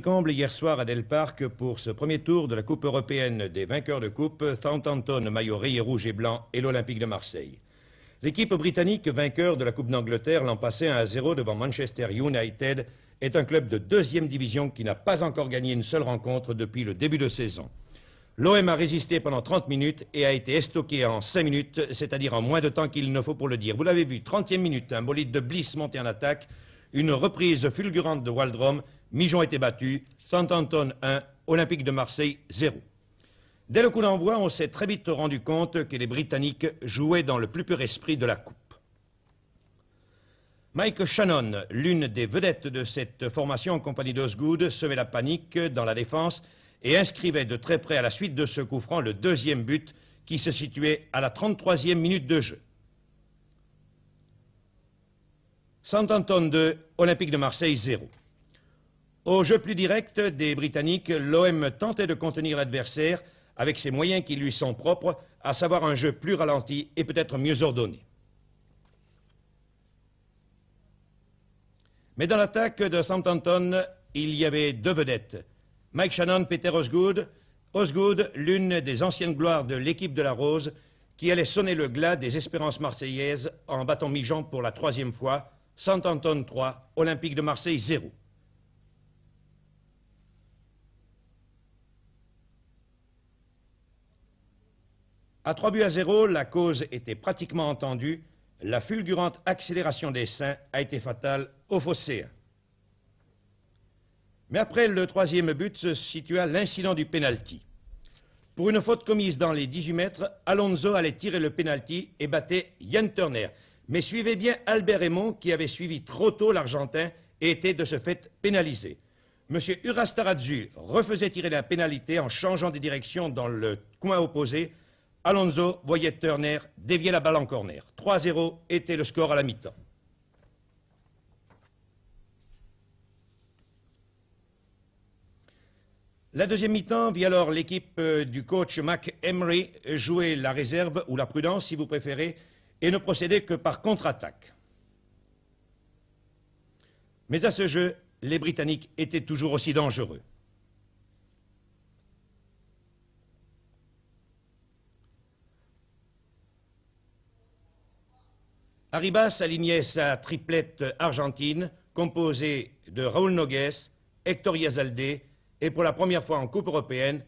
Comble hier soir à Del Parc pour ce premier tour de la Coupe européenne des vainqueurs de coupe, Southampton, maillot rayé rouge et blanc, et l'Olympique de Marseille. L'équipe britannique vainqueur de la Coupe d'Angleterre l'an passé 1-0 devant Manchester United est un club de deuxième division qui n'a pas encore gagné une seule rencontre depuis le début de saison. L'OM a résisté pendant 30 minutes et a été estoqué en 5 minutes, c'est-à-dire en moins de temps qu'il ne faut pour le dire. Vous l'avez vu, 30e minute, un bolide de Bliss monté en attaque, une reprise fulgurante de Waldrom, Mijon était battu, Southampton 1, Olympique de Marseille 0. Dès le coup d'envoi, on s'est très vite rendu compte que les Britanniques jouaient dans le plus pur esprit de la Coupe. Mike Shannon, l'une des vedettes de cette formation en compagnie d'Osgood, semait la panique dans la défense et inscrivait de très près à la suite de ce coup franc le deuxième but qui se situait à la 33e minute de jeu. Southampton 2, Olympique de Marseille 0. Au jeu plus direct des Britanniques, l'OM tentait de contenir l'adversaire avec ses moyens qui lui sont propres, à savoir un jeu plus ralenti et peut-être mieux ordonné. Mais dans l'attaque de Southampton, il y avait deux vedettes. Mike Shannon, Peter Osgood. Osgood, l'une des anciennes gloires de l'équipe de la Rose, qui allait sonner le glas des espérances marseillaises en battant Mijon pour la troisième fois. Southampton 3, Olympique de Marseille 0. À 3-0, la cause était pratiquement entendue. La fulgurante accélération des Saints a été fatale aux Phocéens. Mais après le troisième but se situa l'incident du pénalty. Pour une faute commise dans les 18 mètres, Alonso allait tirer le pénalty et battait Yann Turner. Mais suivez bien Albert Raymond qui avait suivi trop tôt l'Argentin et était de ce fait pénalisé. M. Urastaradzu refaisait tirer la pénalité en changeant de direction dans le coin opposé. Alonso voyait Turner dévier la balle en corner. 3-0 était le score à la mi-temps. La deuxième mi-temps vit alors l'équipe du coach Mac Emery jouer la réserve ou la prudence si vous préférez et ne procéder que par contre-attaque. Mais à ce jeu, les Britanniques étaient toujours aussi dangereux. Arribas alignait sa triplette argentine, composée de Raúl Nogués, Héctor Yazaldé et pour la première fois en Coupe européenne,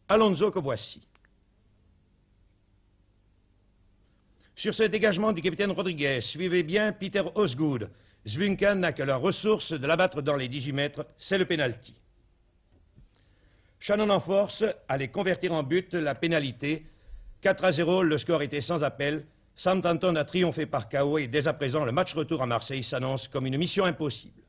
Alonso que voici. Sur ce dégagement du capitaine Rodriguez, suivez bien Peter Osgood. Zvunkan n'a que la ressource de l'abattre dans les 18 mètres, c'est le pénalty. Shannon en force allait convertir en but la pénalité. 4-0, le score était sans appel. Southampton a triomphé par KO et dès à présent, le match retour à Marseille s'annonce comme une mission impossible.